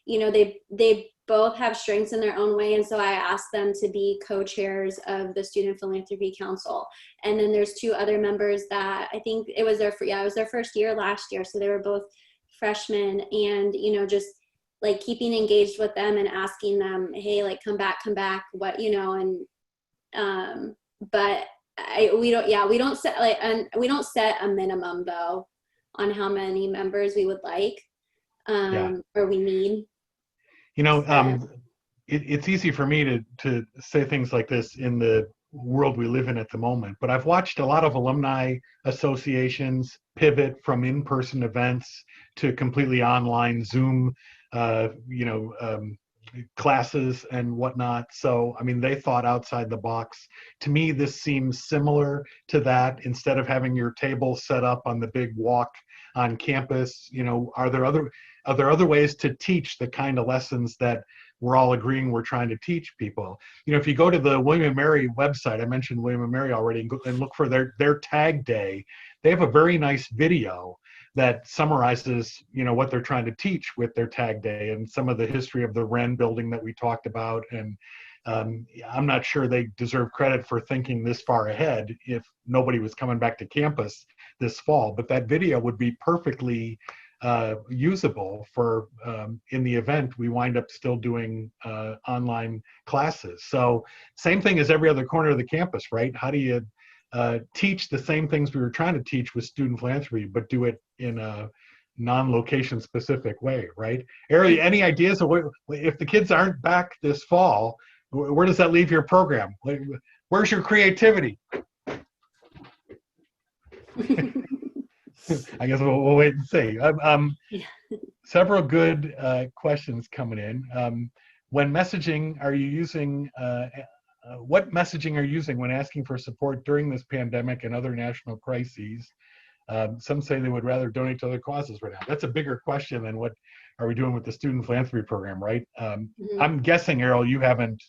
they both have strengths in their own way. And so I asked them to be co-chairs of the Student Philanthropy Council. And then there's 2 other members that I think it was their first year last year. So they were both freshmen, and, just like keeping engaged with them and asking them, hey, like, come back, what, but we don't set a minimum though on how many members we would like or we need. You know, it's easy for me to say things like this in the world we live in at the moment, but I've watched a lot of alumni associations pivot from in-person events to completely online Zoom, you know, classes and whatnot. So, I mean, they thought outside the box. To me, this seems similar to that. Instead of having your table set up on the big walk on campus, you know, are there other ways to teach the kind of lessons that we're all agreeing we're trying to teach people? You know, if you go to the William and Mary website, I mentioned William and Mary already, and look for their tag day, they have a very nice video that summarizes, you know, what they're trying to teach with their tag day and some of the history of the Wren building that we talked about. And I'm not sure they deserve credit for thinking this far ahead if nobody was coming back to campus this fall, but that video would be perfectly usable for in the event we wind up still doing online classes. So same thing as every other corner of the campus, right? How do you teach the same things we were trying to teach with student philanthropy, but do it in a non-location specific way, right? Ariel, any ideas of what, if the kids aren't back this fall, where does that leave your program? Where's your creativity? I guess we'll wait and see. Several good questions coming in. When messaging, are you using, what messaging are you using when asking for support during this pandemic and other national crises? Some say they would rather donate to other causes right now. That's a bigger question than what are we doing with the student philanthropy program, right? I'm guessing, Ariel, you haven't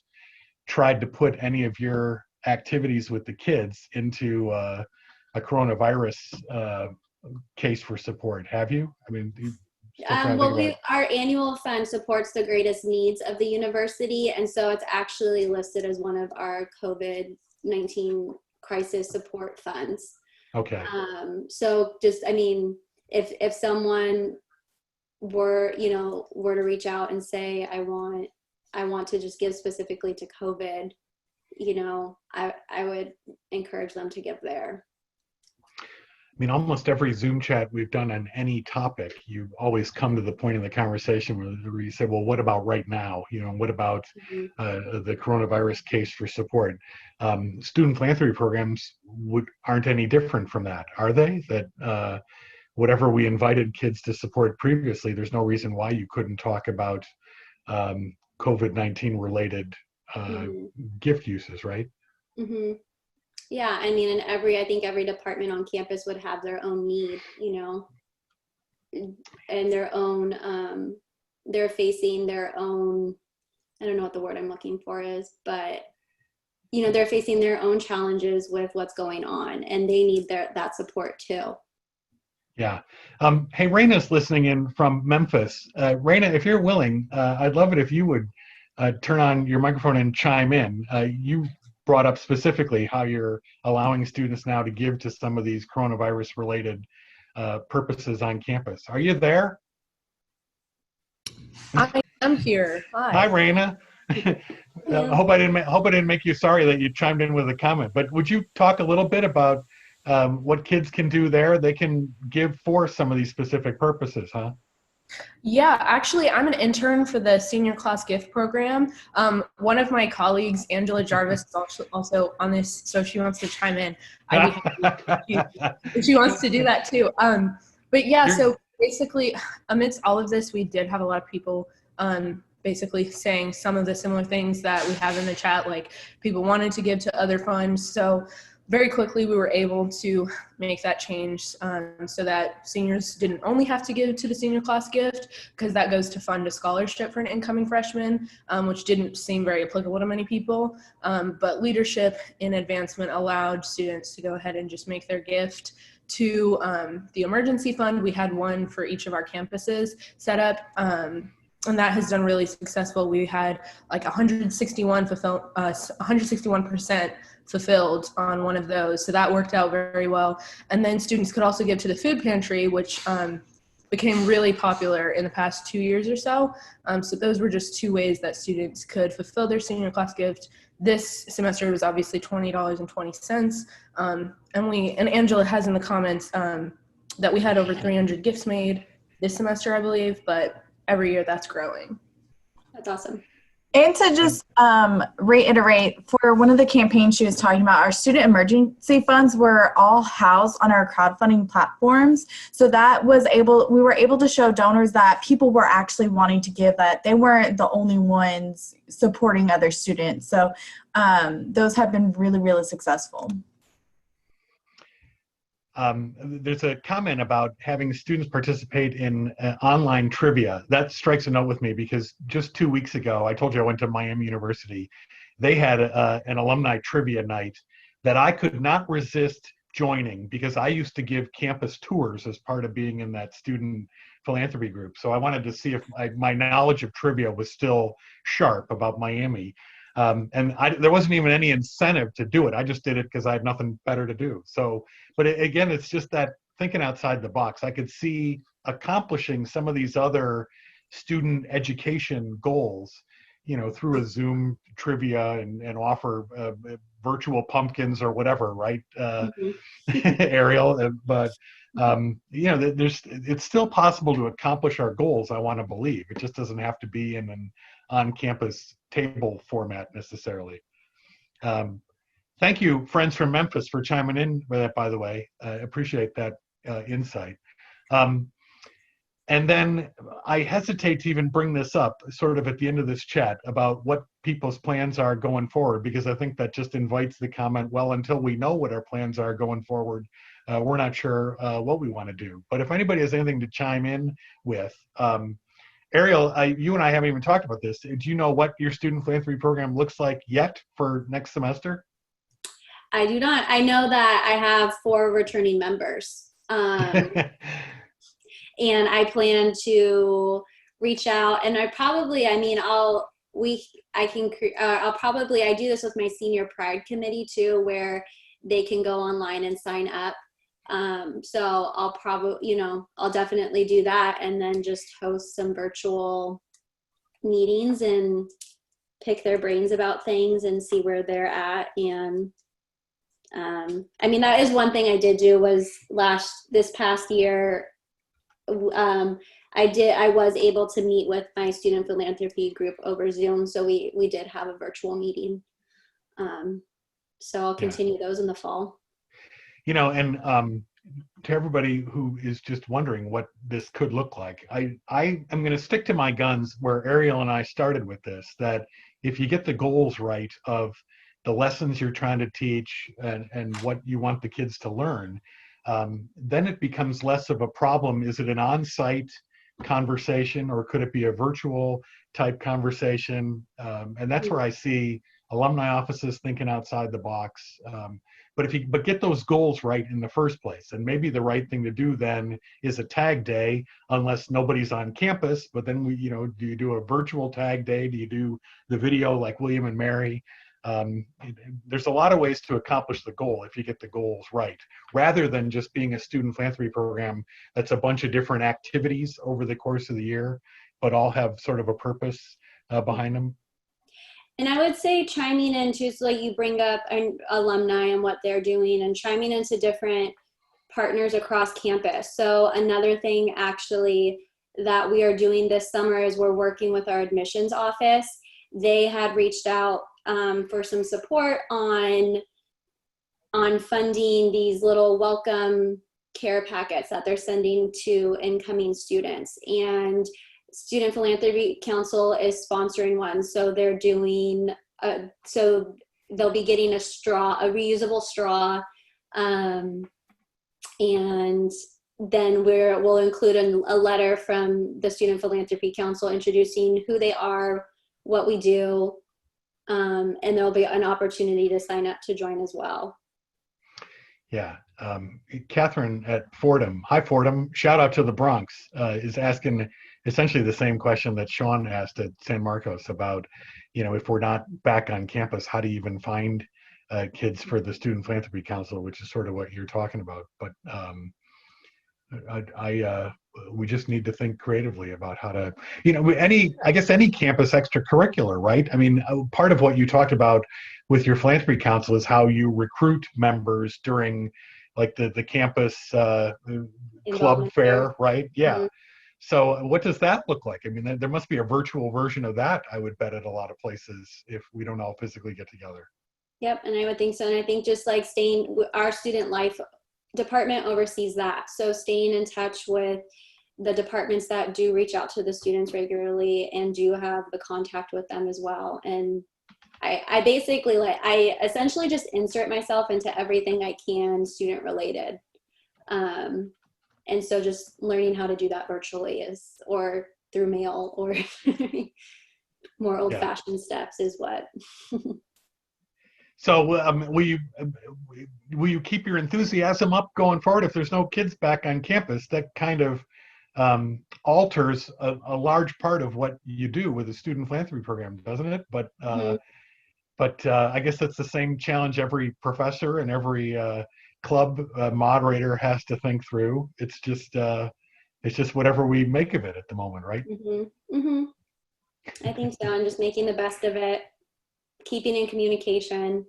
tried to put any of your activities with the kids into a coronavirus case for support, have you? I mean, well, our annual fund supports the greatest needs of the university, and so it's actually listed as one of our COVID-19 crisis support funds. Okay. So just, I mean, if someone were to reach out and say, I want to just give specifically to COVID, you know, I would encourage them to give there. I mean, almost every Zoom chat we've done on any topic, you always come to the point in the conversation where you say, well, what about right now? You know, what about the coronavirus case for support? Student philanthropy programs aren't any different from that, are they? That whatever we invited kids to support previously, there's no reason why you couldn't talk about COVID-19 related gift uses, right? Mm-hmm. Yeah, I mean, I think every department on campus would have their own need, you know, and their own, they're facing their own, I don't know what the word I'm looking for is, but, you know, they're facing their own challenges with what's going on, and they need that support too. Yeah. Hey, Raina's listening in from Memphis. Raina, if you're willing, I'd love it if you would turn on your microphone and chime in. You brought up specifically how you're allowing students now to give to some of these coronavirus related purposes on campus. Are you there? I am here. Hi, Raina. I hope I didn't make you sorry that you chimed in with a comment, but would you talk a little bit about what kids can do there? They can give for some of these specific purposes, huh? Yeah, actually, I'm an intern for the senior class gift program. One of my colleagues, Angela Jarvis, is also on this, so she wants to chime in. I'd be happy if she wants to do that too. But yeah, so basically, amidst all of this, we did have a lot of people basically saying some of the similar things that we have in the chat, like people wanted to give to other funds. So very quickly, we were able to make that change so that seniors didn't only have to give to the senior class gift, because that goes to fund a scholarship for an incoming freshman, which didn't seem very applicable to many people. But leadership in advancement allowed students to go ahead and just make their gift to the emergency fund. We had one for each of our campuses set up. And that has done really successful. We had like 161% fulfilled on one of those. So that worked out very well. And then students could also give to the food pantry, which became really popular in the past 2 years or so. So those were just two ways that students could fulfill their senior class gift. This semester was obviously $20.20. And Angela has in the comments that we had over 300 gifts made this semester, I believe, but every year that's growing. That's awesome. And to just reiterate, for one of the campaigns she was talking about, our student emergency funds were all housed on our crowdfunding platforms. So that was we were able to show donors that people were actually wanting to give, that they weren't the only ones supporting other students. So those have been really, really successful. There's a comment about having students participate in online trivia. That strikes a note with me because just 2 weeks ago, I told you I went to Miami University. They had an alumni trivia night that I could not resist joining because I used to give campus tours as part of being in that student philanthropy group. So I wanted to see if my knowledge of trivia was still sharp about Miami. And there wasn't even any incentive to do it. I just did it because I had nothing better to do. So, but again, it's just that thinking outside the box. I could see accomplishing some of these other student education goals, through a Zoom trivia and offer virtual pumpkins or whatever, right, Ariel? But it's still possible to accomplish our goals. I want to believe it just doesn't have to be in an on-campus table format necessarily. Thank you, friends from Memphis, for chiming in with that, by the way. I appreciate that insight. And then I hesitate to even bring this up sort of at the end of this chat about what people's plans are going forward, because I think that just invites the comment, well, until we know what our plans are going forward, we're not sure what we want to do. But if anybody has anything to chime in with, Ariel, you and I haven't even talked about this. Do you know what your student philanthropy program looks like yet for next semester? I do not. I know that I have 4 returning members. And I plan to reach out, and I do this with my senior pride committee too, where they can go online and sign up. So I'll definitely do that, and then just host some virtual meetings and pick their brains about things and see where they're at. And that is one thing I did do was this past year. I was able to meet with my student philanthropy group over Zoom, so we did have a virtual meeting. So I'll continue those in the fall. And to everybody who is just wondering what this could look like, I am going to stick to my guns where Ariel and I started with this, that if you get the goals right of the lessons you're trying to teach and what you want the kids to learn, then it becomes less of a problem. Is it an on-site conversation, or could it be a virtual type conversation? And that's where I see alumni offices thinking outside the box. But get those goals right in the first place. And maybe the right thing to do then is a tag day, unless nobody's on campus. But then do you do a virtual tag day? Do you do the video like William and Mary? There's a lot of ways to accomplish the goal if you get the goals right, rather than just being a student philanthropy program that's a bunch of different activities over the course of the year, but all have sort of a purpose behind them. And I would say chiming into, so like you bring up alumni and what they're doing, and chiming into different partners across campus. So another thing actually that we are doing this summer is we're working with our admissions office. They had reached out for some support on funding these little welcome care packets that they're sending to incoming students. And Student Philanthropy Council is sponsoring one. So they're doing, so they'll be getting a reusable straw. And then we'll include a letter from the Student Philanthropy Council introducing who they are, what we do, and there'll be an opportunity to sign up to join as well. Yeah. Catherine at Fordham, hi Fordham, shout out to the Bronx, is asking essentially the same question that Sean asked at San Marcos about, if we're not back on campus, how do you even find kids for the Student Philanthropy Council, which is sort of what you're talking about. But we just need to think creatively about how to, any campus extracurricular, right? I mean, part of what you talked about with your philanthropy council is how you recruit members during like the campus club fair, right? Yeah. Mm-hmm. So what does that look like? I mean, there must be a virtual version of that, I would bet, at a lot of places if we don't all physically get together. Yep, and I would think so. And I think just like our student life department oversees that. So staying in touch with the departments that do reach out to the students regularly and do have the contact with them as well. And I basically I essentially just insert myself into everything I can student related. And so just learning how to do that virtually or through mail or more old fashioned steps is what. So will you keep your enthusiasm up going forward? If there's no kids back on campus, that kind of alters a large part of what you do with the student philanthropy program, doesn't it? But I guess that's the same challenge every professor and every club moderator has to think through. It's just whatever we make of it at the moment, right? I think so. And just making the best of it, keeping in communication.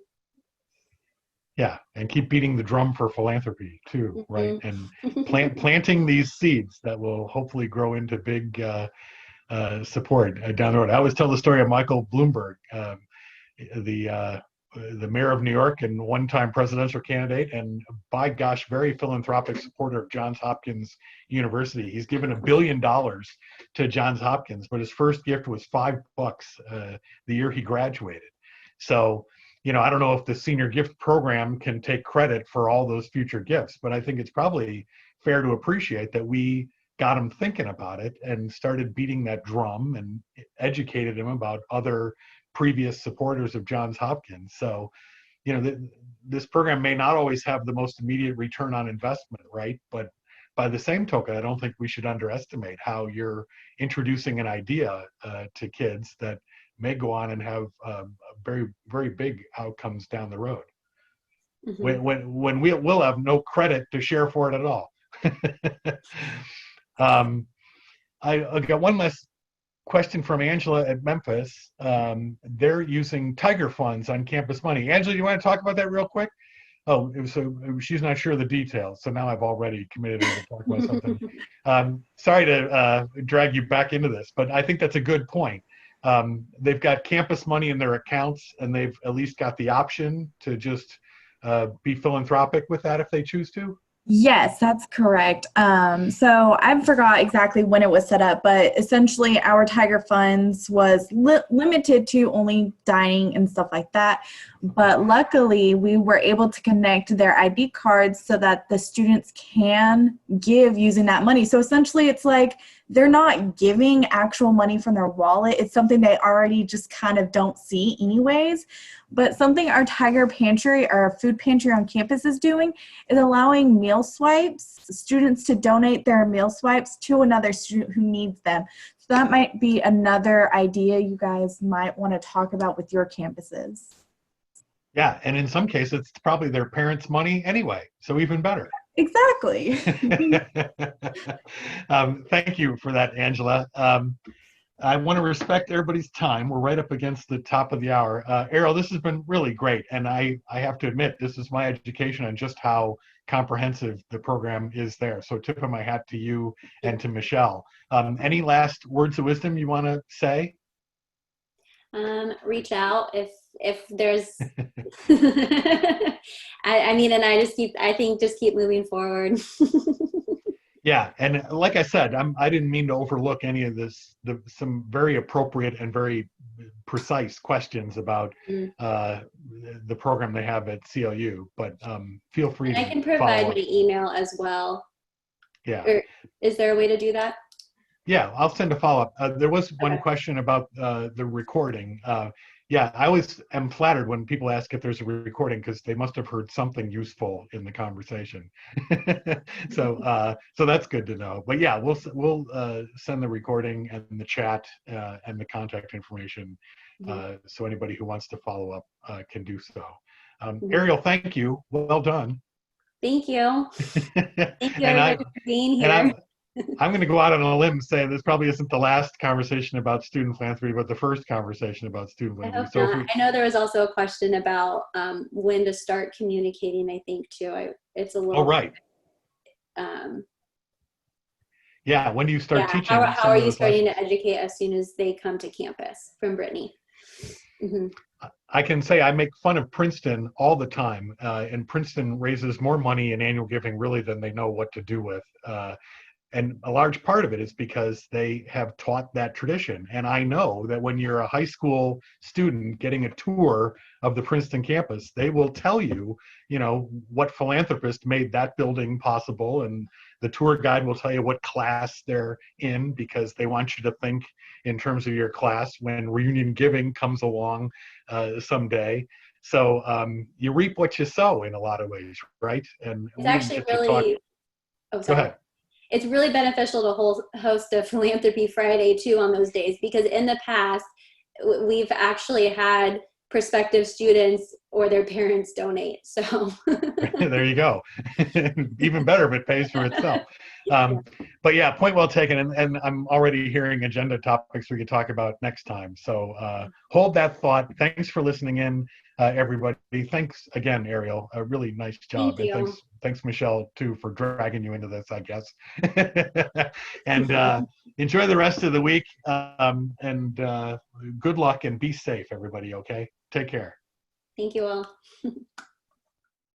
Yeah, and keep beating the drum for philanthropy too, right? And planting these seeds that will hopefully grow into big support down the road. I always tell the story of Michael Bloomberg, the mayor of New York and one-time presidential candidate, and by gosh, very philanthropic supporter of Johns Hopkins University. He's given $1 billion to Johns Hopkins, but his first gift was $5 the year he graduated. So, I don't know if the senior gift program can take credit for all those future gifts, but I think it's probably fair to appreciate that we got him thinking about it and started beating that drum and educated him about other previous supporters of Johns Hopkins. So, this program may not always have the most immediate return on investment, right? But by the same token, I don't think we should underestimate how you're introducing an idea to kids that may go on and have very, very big outcomes down the road. When we'll have no credit to share for it at all. I got one last question from Angela at Memphis. They're using Tiger funds on campus money. Angela, you want to talk about that real quick? Oh, so she's not sure of the details. So now I've already committed her to talk about something. Sorry to drag you back into this, but I think that's a good point. They've got campus money in their accounts, and they've at least got the option to just be philanthropic with that if they choose to. Yes, that's correct. So I forgot exactly when it was set up, but essentially our Tiger Funds was limited to only dining and stuff like that. But luckily, we were able to connect their ID cards so that the students can give using that money. So essentially, it's like they're not giving actual money from their wallet. It's something they already just kind of don't see anyways. But something our Tiger Pantry, our food pantry on campus is doing is allowing meal swipes, students to donate their meal swipes to another student who needs them. So that might be another idea you guys might want to talk about with your campuses. Yeah, and in some cases, it's probably their parents' money anyway, so even better. Exactly. Thank you for that, Angela. I want to respect everybody's time. We're right up against the top of the hour. Ariel, this has been really great, and I have to admit, this is my education on just how comprehensive the program is there. So tip of my hat to you and to Michelle. Any last words of wisdom you want to say? Reach out if there's I think just keep moving forward. Yeah, and like I said, I didn't mean to overlook any of this. Some very appropriate and very precise questions about the program they have at CLU. But feel free. And to I can provide my email as well. Yeah. Or is there a way to do that? Yeah, I'll send a follow-up. There was one question about the recording. Yeah, I always am flattered when people ask if there's a recording because they must have heard something useful in the conversation. So that's good to know. But yeah, we'll send the recording and the chat and the contact information so anybody who wants to follow up can do so. Ariel, thank you. Well done. Thank you. Thank you everybody for being here. I'm going to go out on a limb saying this probably isn't the last conversation about student philanthropy, but the first conversation about student philanthropy. I know there was also a question about when to start communicating, I think, too. It's a little... Oh, right. Yeah, when do you start Yeah. teaching How some are of you those starting lessons? to educate as soon as they come to campus from Brittany? Hmm. I can say I make fun of Princeton all the time, and Princeton raises more money in annual giving really than they know what to do with. And a large part of it is because they have taught that tradition. And I know that when you're a high school student getting a tour of the Princeton campus, they will tell you, you know, what philanthropist made that building possible. And the tour guide will tell you what class they're in because they want you to think in terms of your class when reunion giving comes along someday. So you reap what you sow in a lot of ways, right? And It's we actually get to talk. really, oh, Go sorry. ahead. It's really beneficial to host a Philanthropy Friday too on those days, because in the past, we've actually had prospective students or their parents donate. So There you go. Even better if it pays for itself. But yeah, point well taken. And I'm already hearing agenda topics we could talk about next time. So hold that thought. Thanks for listening in, everybody. Thanks again, Ariel. A really nice thank job. And you. thanks, Michelle, too, for dragging you into this, I guess. And enjoy the rest of the week. And good luck and be safe, everybody, okay? Take care. Thank you all.